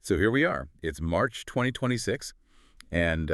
So here we are. It's March 2026, and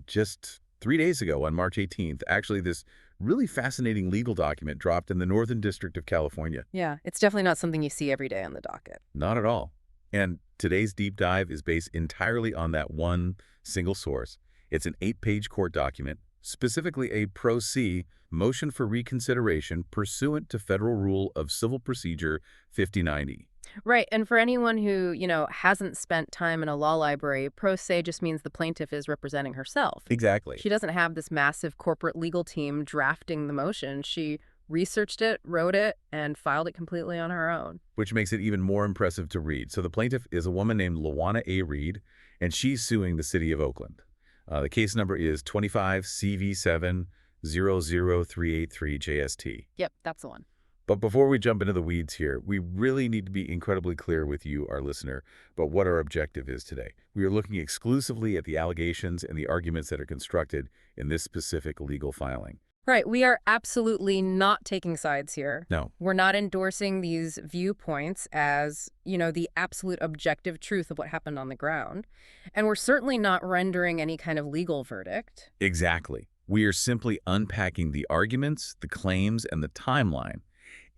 just 3 days ago, on March 18th, actually this really fascinating legal document dropped in the Northern District of California. Yeah, it's definitely not something you see every day on the docket. Not at all. And today's deep dive is based entirely on that one single source. It's an 8-page court document, specifically a Pro Se motion for reconsideration pursuant to Federal Rule of Civil Procedure 5090. Right, and for anyone who, hasn't spent time in a law library, pro se just means the plaintiff is representing herself. Exactly. She doesn't have this massive corporate legal team drafting the motion. She researched it, wrote it, and filed it completely on her own. Which makes it even more impressive to read. So the plaintiff is a woman named LaJuana A. Reid, and she's suing the city of Oakland. The case number is 25 CV7 00383 JST. Yep, that's the one. But before we jump into the weeds here, we really need to be incredibly clear with you, our listener, about what our objective is today. We are looking exclusively at the allegations and the arguments that are constructed in this specific legal filing. Right, we are absolutely not taking sides here. No. We're not endorsing these viewpoints as, the absolute objective truth of what happened on the ground. And we're certainly not rendering any kind of legal verdict. Exactly. We are simply unpacking the arguments, the claims, and the timeline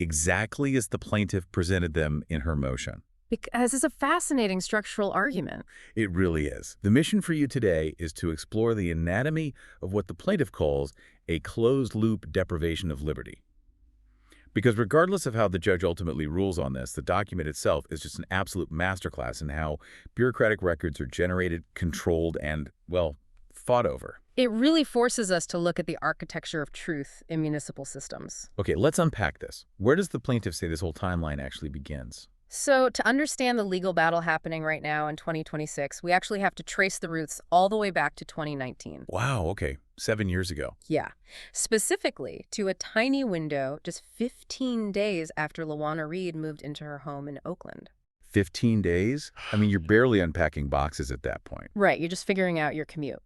exactly as the plaintiff presented them in her motion. Because it's a fascinating structural argument. It really is. The mission for you today is to explore the anatomy of what the plaintiff calls a closed-loop deprivation of liberty. Because regardless of how the judge ultimately rules on this, the document itself is just an absolute masterclass in how bureaucratic records are generated, controlled, and, well, fought over. It really forces us to look at the architecture of truth in municipal systems. Okay, let's unpack this. Where does the plaintiff say this whole timeline actually begins? So to understand the legal battle happening right now in 2026, we actually have to trace the roots all the way back to 2019. Wow, okay. 7 years ago. Yeah. Specifically to a tiny window just 15 days after LaJuana Reid moved into her home in Oakland. 15 days? I mean, you're barely unpacking boxes at that point. Right, you're just figuring out your commute.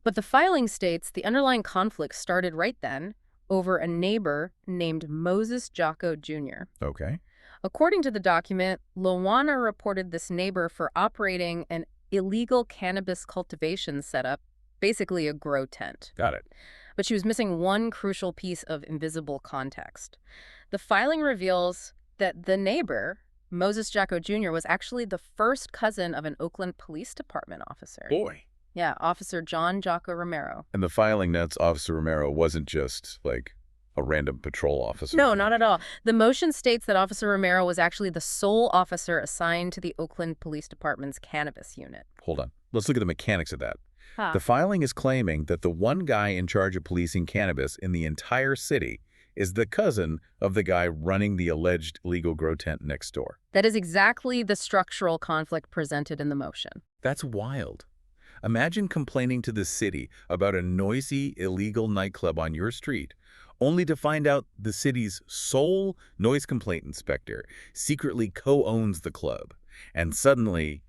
But the filing states the underlying conflict started right then over a neighbor named Moses Jocko Jr. Okay. According to the document, LaJuana reported this neighbor for operating an illegal cannabis cultivation setup, basically a grow tent. Got it. But she was missing one crucial piece of invisible context. The filing reveals that the neighbor, Moses Jocko Jr., was actually the first cousin of an Oakland Police Department officer. Boy. Yeah, Officer John Jocko Romero. And the filing notes Officer Romero wasn't just, like, a random patrol officer. No, not at all. The motion states that Officer Romero was actually the sole officer assigned to the Oakland Police Department's cannabis unit. Hold on. Let's look at the mechanics of that. Huh. The filing is claiming that the one guy in charge of policing cannabis in the entire city is the cousin of the guy running the alleged illegal grow tent next door. That is exactly the structural conflict presented in the motion. That's wild. Imagine complaining to the city about a noisy, illegal nightclub on your street, only to find out the city's sole noise complaint inspector secretly co-owns the club, and suddenly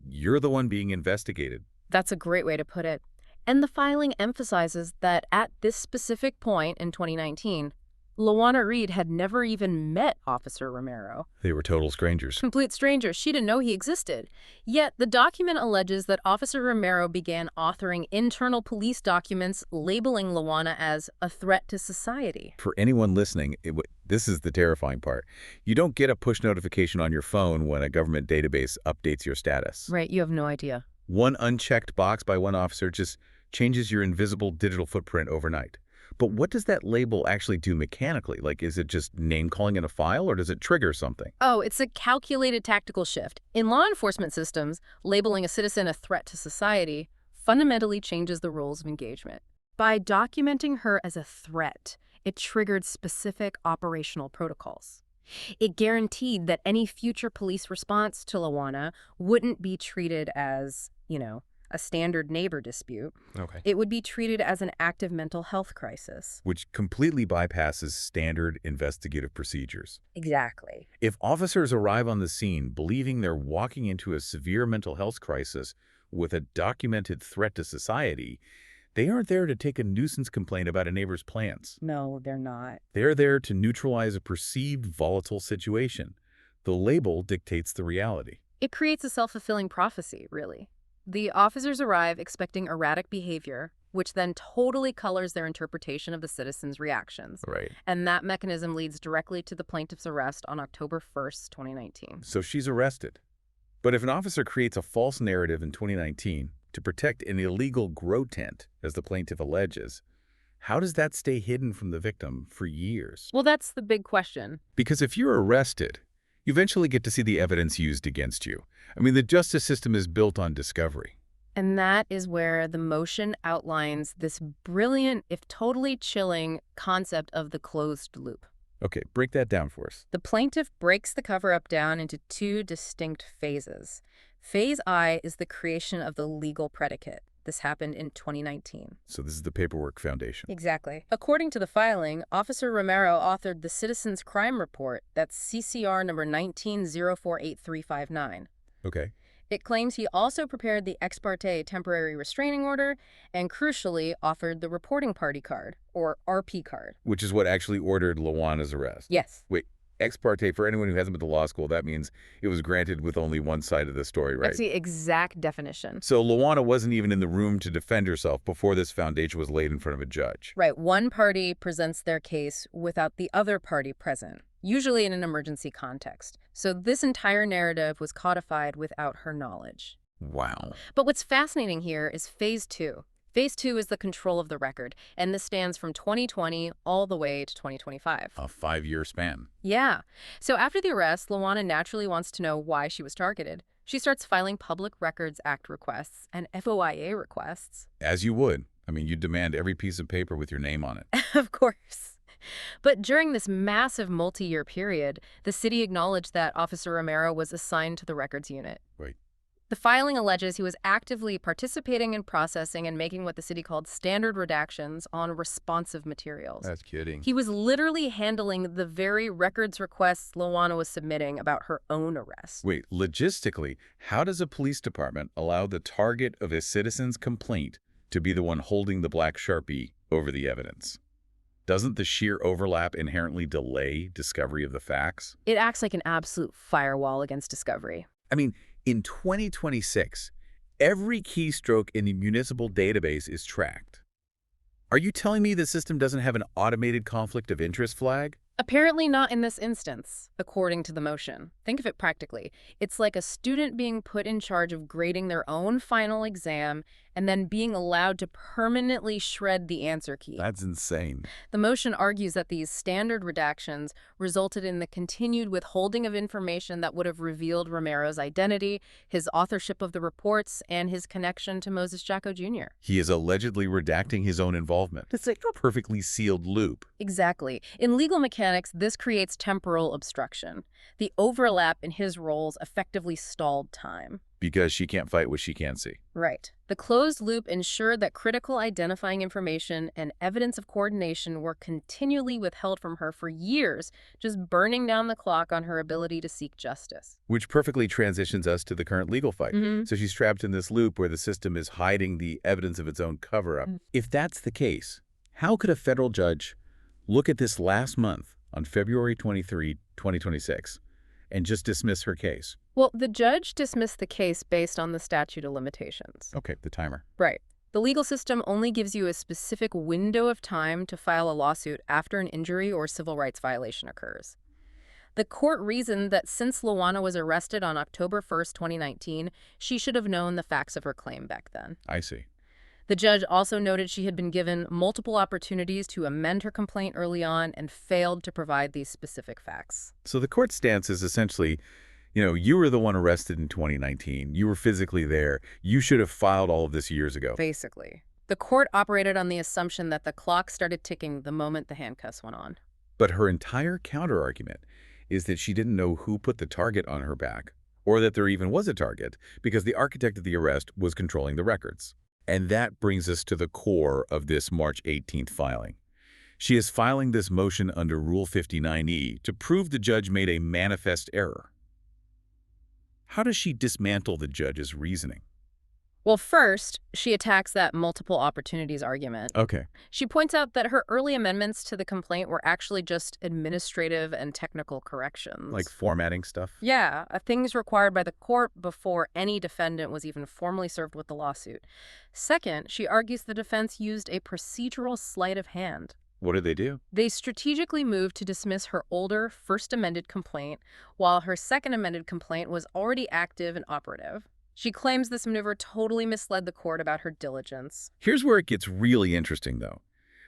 you're the one being investigated. That's a great way to put it. And the filing emphasizes that at this specific point in 2019, LaJuana Reid had never even met Officer Romero. They were total strangers. Complete strangers. She didn't know he existed. Yet the document alleges that Officer Romero began authoring internal police documents labeling LaJuana as a threat to society. For anyone listening, this is the terrifying part. You don't get a push notification on your phone when a government database updates your status. Right, you have no idea. One unchecked box by one officer just changes your invisible digital footprint overnight. But what does that label actually do mechanically? Like, is it just name-calling in a file, or does it trigger something? Oh, it's a calculated tactical shift. In law enforcement systems, labeling a citizen a threat to society fundamentally changes the rules of engagement. By documenting her as a threat, it triggered specific operational protocols. It guaranteed that any future police response to LaJuana wouldn't be treated as, a standard neighbor dispute. Okay. It would be treated as an active mental health crisis. Which completely bypasses standard investigative procedures. Exactly. If officers arrive on the scene believing they're walking into a severe mental health crisis with a documented threat to society, they aren't there to take a nuisance complaint about a neighbor's plants. No, they're not. They're there to neutralize a perceived volatile situation. The label dictates the reality. It creates a self-fulfilling prophecy, really. The officers arrive expecting erratic behavior, which then totally colors their interpretation of the citizens' reactions. Right. And that mechanism leads directly to the plaintiff's arrest on October 1st, 2019. So she's arrested. But if an officer creates a false narrative in 2019 to protect an illegal grow tent, as the plaintiff alleges, how does that stay hidden from the victim for years? Well, that's the big question. Because if you're arrested, you eventually get to see the evidence used against you. I mean, the justice system is built on discovery. And that is where the motion outlines this brilliant, if totally chilling, concept of the closed loop. Okay, break that down for us. The plaintiff breaks the cover-up down into two distinct phases. Phase I is the creation of the legal predicate. This happened in 2019. So this is the paperwork foundation. Exactly. According to the filing, Officer Romero authored the Citizens Crime Report, that's CCR number 19048359. Okay. It claims he also prepared the ex parte temporary restraining order and, crucially, authored the reporting party card, or RP card. Which is what actually ordered LaJuana's arrest. Yes. Wait, ex parte, for anyone who hasn't been to law school, that means it was granted with only one side of the story, right? That's the exact definition. So LaJuana wasn't even in the room to defend herself before this foundation was laid in front of a judge. Right. One party presents their case without the other party present, usually in an emergency context. So this entire narrative was codified without her knowledge. Wow. But what's fascinating here is Phase 2. Phase 2 is the control of the record, and this stands from 2020 all the way to 2025. A 5-year span. Yeah. So after the arrest, LaJuana naturally wants to know why she was targeted. She starts filing Public Records Act requests and FOIA requests. As you would. I mean, you demand every piece of paper with your name on it. Of course. But during this massive multi-year period, the city acknowledged that Officer Romero was assigned to the records unit. Right. The filing alleges he was actively participating in processing and making what the city called standard redactions on responsive materials. That's kidding. He was literally handling the very records requests LaJuana was submitting about her own arrest. Wait, logistically, how does a police department allow the target of a citizen's complaint to be the one holding the black Sharpie over the evidence? Doesn't the sheer overlap inherently delay discovery of the facts? It acts like an absolute firewall against discovery. I mean, in 2026, every keystroke in the municipal database is tracked. Are you telling me the system doesn't have an automated conflict of interest flag? Apparently not in this instance, according to the motion. Think of it practically. It's like a student being put in charge of grading their own final exam and then being allowed to permanently shred the answer key. That's insane. The motion argues that these standard redactions resulted in the continued withholding of information that would have revealed Romero's identity, his authorship of the reports, and his connection to Moses Jacko Jr. He is allegedly redacting his own involvement. It's like a perfectly sealed loop. Exactly. In legal mechanics, this creates temporal obstruction. The overlap in his roles effectively stalled time. Because she can't fight what she can't see. Right. The closed loop ensured that critical identifying information and evidence of coordination were continually withheld from her for years, just burning down the clock on her ability to seek justice. Which perfectly transitions us to the current legal fight. So she's trapped in this loop where the system is hiding the evidence of its own cover-up. If that's the case, how could a federal judge look at this last month on February 23, 2026, and just dismiss her case? Well, the judge dismissed the case based on the statute of limitations. Okay, the timer. Right. The legal system only gives you a specific window of time to file a lawsuit after an injury or civil rights violation occurs. The court reasoned that since LaJuana was arrested on October 1st, 2019, she should have known the facts of her claim back then. I see. The judge also noted she had been given multiple opportunities to amend her complaint early on and failed to provide these specific facts. So the court stance is essentially, you were the one arrested in 2019. You were physically there. You should have filed all of this years ago. Basically. The court operated on the assumption that the clock started ticking the moment the handcuffs went on. But her entire counterargument is that she didn't know who put the target on her back, or that there even was a target, because the architect of the arrest was controlling the records. And that brings us to the core of this March 18th filing. She is filing this motion under Rule 59E to prove the judge made a manifest error. How does she dismantle the judge's reasoning? Well, first, she attacks that multiple opportunities argument. Okay. She points out that her early amendments to the complaint were actually just administrative and technical Like corrections. formatting stuff? Yeah, things required by the court before any defendant was even formally served with the lawsuit. Second, she argues the defense used a procedural sleight of hand. What did they do? They strategically moved to dismiss her older first amended complaint, while her second amended complaint was already active and operative. She claims this maneuver totally misled the court about her diligence. Here's where it gets really interesting, though.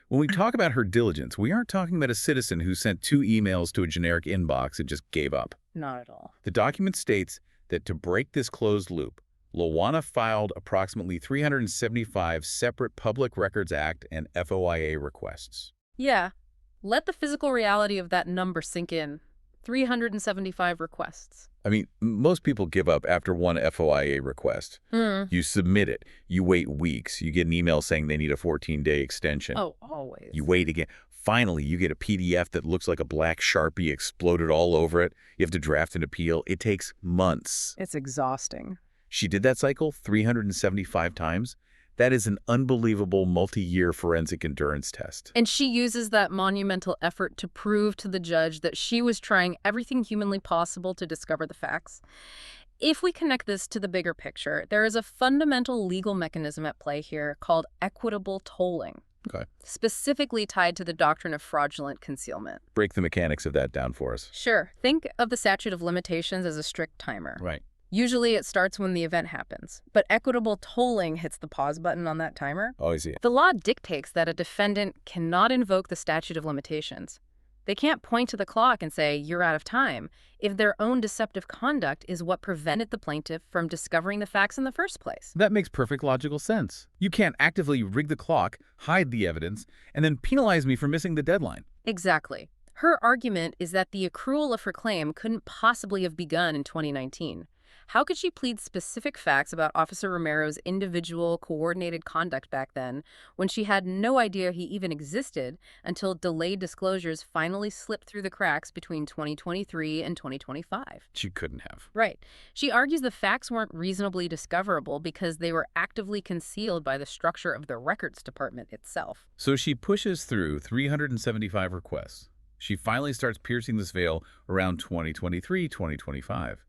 When we talk about her diligence, we aren't talking about a citizen who sent 2 emails to a generic inbox and just gave up. Not at all. The document states that to break this closed loop, LaJuana filed approximately 375 separate Public Records Act and FOIA requests. Yeah, let the physical reality of that number sink in. 375 requests. I mean, most people give up after one FOIA request. You submit it. You wait weeks. You get an email saying they need a 14-day extension. Oh, always. You wait again. Finally, you get a PDF that looks like a black Sharpie exploded all over it. You have to draft an appeal. It takes months. It's exhausting. She did that cycle 375 times. That is an unbelievable multi-year forensic endurance test. And she uses that monumental effort to prove to the judge that she was trying everything humanly possible to discover the facts. If we connect this to the bigger picture, there is a fundamental legal mechanism at play here called equitable tolling. Okay. Specifically tied to the doctrine of fraudulent concealment. Break the mechanics of that down for us. Sure. Think of the statute of limitations as a strict timer. Right. Usually it starts when the event happens, but equitable tolling hits the pause button on that timer. Oh, I see. The law dictates that a defendant cannot invoke the statute of limitations. They can't point to the clock and say, you're out of time, if their own deceptive conduct is what prevented the plaintiff from discovering the facts in the first place. That makes perfect logical sense. You can't actively rig the clock, hide the evidence, and then penalize me for missing the deadline. Exactly. Her argument is that the accrual of her claim couldn't possibly have begun in 2019. How could she plead specific facts about Officer Romero's individual coordinated conduct back then when she had no idea he even existed until delayed disclosures finally slipped through the cracks between 2023 and 2025? She couldn't have. Right. She argues the facts weren't reasonably discoverable because they were actively concealed by the structure of the records department itself. So she pushes through 375 requests. She finally starts piercing this veil around 2023, 2025.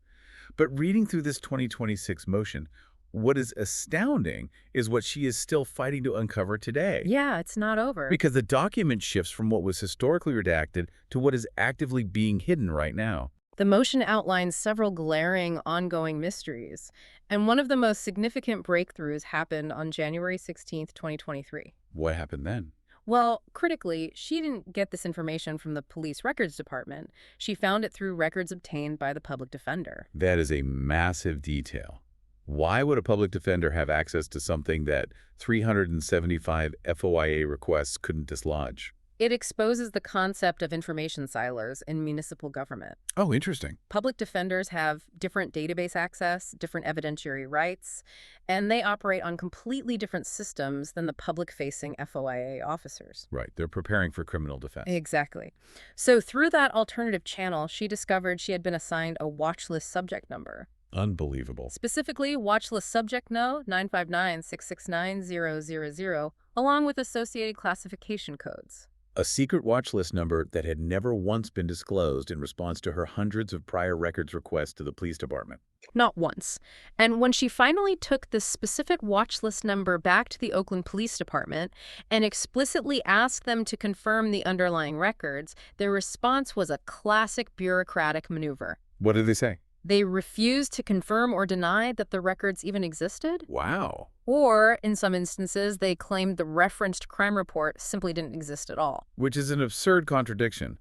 But reading through this 2026 motion, what is astounding is what she is still fighting to uncover today. Yeah, it's not over. Because the document shifts from what was historically redacted to what is actively being hidden right now. The motion outlines several glaring, ongoing mysteries, and one of the most significant breakthroughs happened on January 16, 2023. What happened then? Well, critically, she didn't get this information from the police records department. She found it through records obtained by the public defender. That is a massive detail. Why would a public defender have access to something that 375 FOIA requests couldn't dislodge? It exposes the concept of information silos in municipal government. Oh, interesting. Public defenders have different database access, different evidentiary rights, and they operate on completely different systems than the public-facing FOIA officers. Right. They're preparing for criminal defense. Exactly. So through that alternative channel, she discovered she had been assigned a watch list subject number. Unbelievable. Specifically, watch list subject no 959-669-000, along with associated classification codes. A secret watch list number that had never once been disclosed in response to her hundreds of prior records requests to the police department. Not once. And when she finally took this specific watch list number back to the Oakland Police Department and explicitly asked them to confirm the underlying records, their response was a classic bureaucratic maneuver. What did they say? They refused to confirm or deny that the records even existed. Wow. Or, in some instances, they claimed the referenced crime report simply didn't exist at all. Which is an absurd contradiction.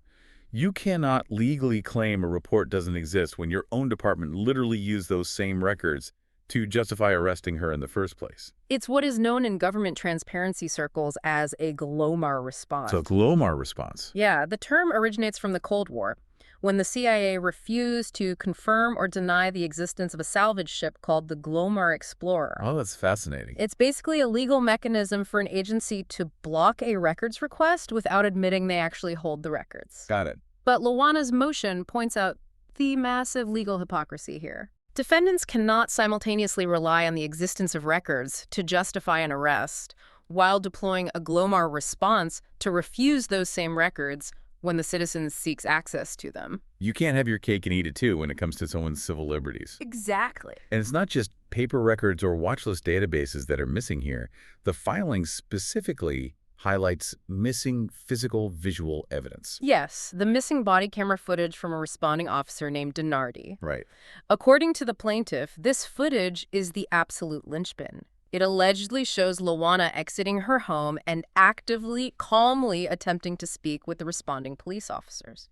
You cannot legally claim a report doesn't exist when your own department literally used those same records to justify arresting her in the first place. It's what is known in government transparency circles as a GLOMAR response. So GLOMAR response. Yeah, the term originates from the Cold War, when the CIA refused to confirm or deny the existence of a salvage ship called the Glomar Explorer. Oh, that's fascinating. It's basically a legal mechanism for an agency to block a records request without admitting they actually hold the records. Got it. But LaJuana's motion points out the massive legal hypocrisy here. Defendants cannot simultaneously rely on the existence of records to justify an arrest while deploying a GLOMAR response to refuse those same records when the citizen seeks access to them. You can't have your cake and eat it too when it comes to someone's civil liberties. Exactly. And it's not just paper records or watch list databases that are missing here. The filings specifically highlights missing physical visual evidence. Yes, the missing body camera footage from a responding officer named Denardi. Right. According to the plaintiff, this footage is the absolute linchpin. It allegedly shows LaJuana exiting her home and actively, calmly attempting to speak with the responding police officers.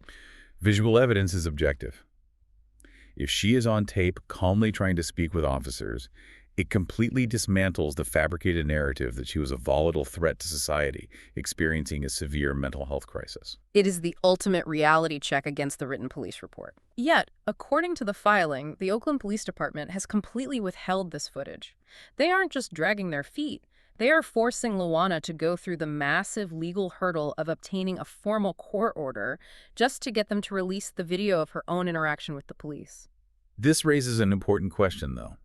Visual evidence is objective. If she is on tape calmly trying to speak with officers, it completely dismantles the fabricated narrative that she was a volatile threat to society, experiencing a severe mental health crisis. It is the ultimate reality check against the written police report. Yet, according to the filing, the Oakland Police Department has completely withheld this footage. They aren't just dragging their feet. They are forcing LaJuana to go through the massive legal hurdle of obtaining a formal court order just to get them to release the video of her own interaction with the police. This raises an important question, though.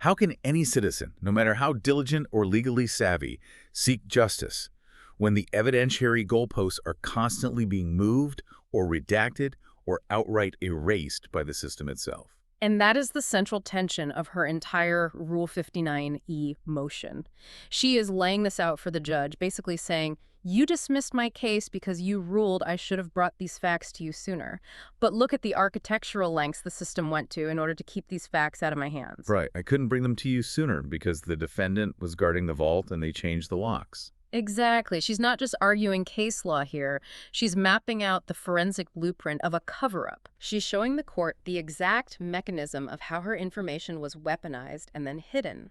How can any citizen, no matter how diligent or legally savvy, seek justice when the evidentiary goalposts are constantly being moved or redacted or outright erased by the system itself? And that is the central tension of her entire Rule 59E motion. She is laying this out for the judge, basically saying, you dismissed my case because you ruled I should have brought these facts to you sooner. But look at the architectural lengths the system went to in order to keep these facts out of my hands. Right. I couldn't bring them to you sooner because the defendant was guarding the vault and they changed the locks. Exactly. She's not just arguing case law here. She's mapping out the forensic blueprint of a cover-up. She's showing the court the exact mechanism of how her information was weaponized and then hidden.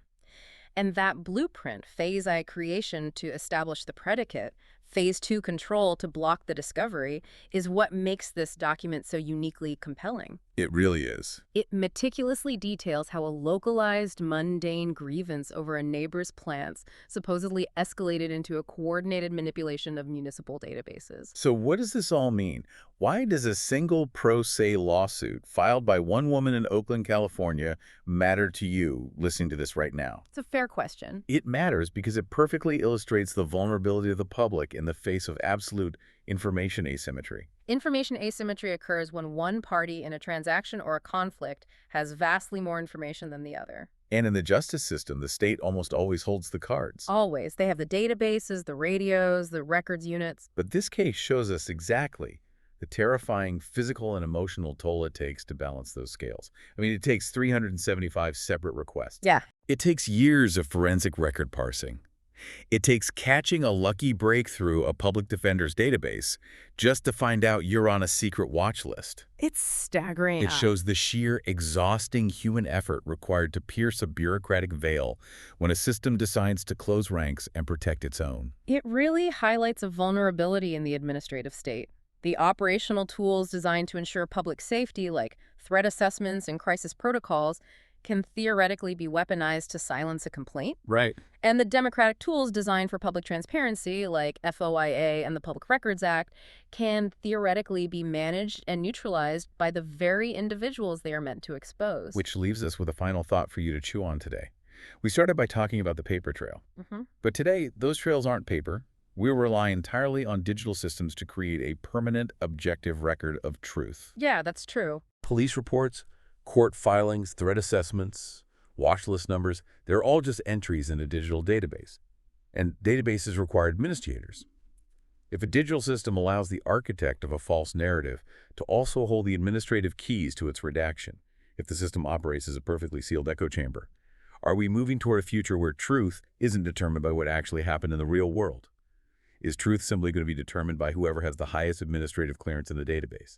And that blueprint, phase I creation to establish the predicate, phase 2 control to block the discovery, is what makes this document so uniquely compelling. It really is. It meticulously details how a localized, mundane grievance over a neighbor's plants supposedly escalated into a coordinated manipulation of municipal databases. So what does this all mean? Why does a single pro se lawsuit filed by one woman in Oakland, California matter to you listening to this right now? It's a fair question. It matters because it perfectly illustrates the vulnerability of the public in the face of absolute information asymmetry. Information asymmetry occurs when one party in a transaction or a conflict has vastly more information than the other. And in the justice system, the state almost always holds the cards. Always. They have the databases, the radios, the records units. But this case shows us exactly the terrifying physical and emotional toll it takes to balance those scales. I mean, it takes 375 separate requests. Yeah. It takes years of forensic record parsing. It takes catching a lucky break through a public defender's database just to find out you're on a secret watch list. It's staggering. It shows the sheer, exhausting human effort required to pierce a bureaucratic veil when a system decides to close ranks and protect its own. It really highlights a vulnerability in the administrative state. The operational tools designed to ensure public safety, like threat assessments and crisis protocols, can theoretically be weaponized to silence a complaint. Right. And the democratic tools designed for public transparency, like FOIA and the Public Records Act, can theoretically be managed and neutralized by the very individuals they are meant to expose. Which leaves us with a final thought for you to chew on today. We started by talking about the paper trail. But today, those trails aren't paper. We rely entirely on digital systems to create a permanent, objective record of truth. Yeah, that's true. Police reports, court filings, threat assessments, watch list numbers, they're all just entries in a digital database. And databases require administrators. If a digital system allows the architect of a false narrative to also hold the administrative keys to its redaction, if the system operates as a perfectly sealed echo chamber, are we moving toward a future where truth isn't determined by what actually happened in the real world? Is truth simply going to be determined by whoever has the highest administrative clearance in the database?